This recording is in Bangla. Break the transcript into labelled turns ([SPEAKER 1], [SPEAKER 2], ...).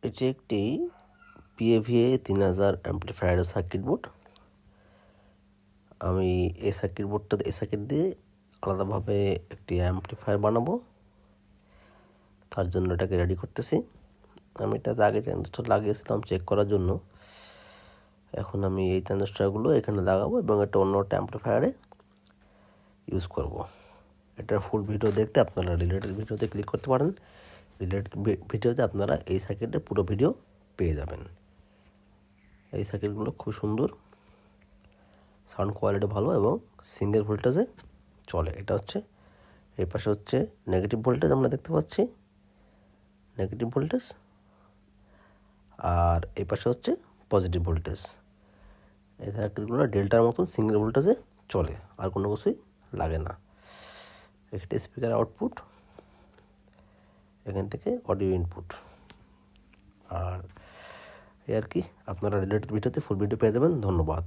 [SPEAKER 1] এটি একটি PAVA 3000 অ্যাম্পলিফায়ারের সার্কিট বোর্ড। আমি এই সার্কিট দিয়ে আলাদাভাবে একটি অ্যাম্পলিফায়ার বানাবো। তার জন্য এটাকে রেডি করতেছি। আমি এটাতে আগে ট্রানজিস্টর লাগিয়েছিলাম চেক করার জন্য। এখন আমি এই ট্রানজিস্টরগুলো এখানে লাগাবো এবং এটা অন্য একটা অ্যাম্পলিফায়ারে ইউজ করব। এটার ফুল ভিডিও দেখতে আপনারা রিলেটেড ভিডিওতে ক্লিক করতে পারেন। রিলেটেড ভিডিওতে আপনারা এই সার্কিটের পুরো ভিডিও পেয়ে যাবেন। এই সার্কিটগুলো খুব সুন্দর, সাউন্ড কোয়ালিটি ভালো এবং সিঙ্গেল ভোল্টেজে চলে। এটা হচ্ছে এই পাশে হচ্ছে নেগেটিভ ভোল্টেজ, আমরা দেখতে পাচ্ছি নেগেটিভ ভোল্টেজ, আর এই পাশে হচ্ছে পজিটিভ ভোল্টেজ। এই সার্কিটগুলো ডেল্টার মতন সিঙ্গেল ভোল্টেজে চলে, আর কোনো কিছুই লাগে না। এখানে স্পিকার আউটপুট, এখান থেকে অডিও ইনপুট। আর এই আর কি, আপনারা রিলেটেড ভিডিওতে ফুল ভিডিও পেয়ে যাবেন। ধন্যবাদ।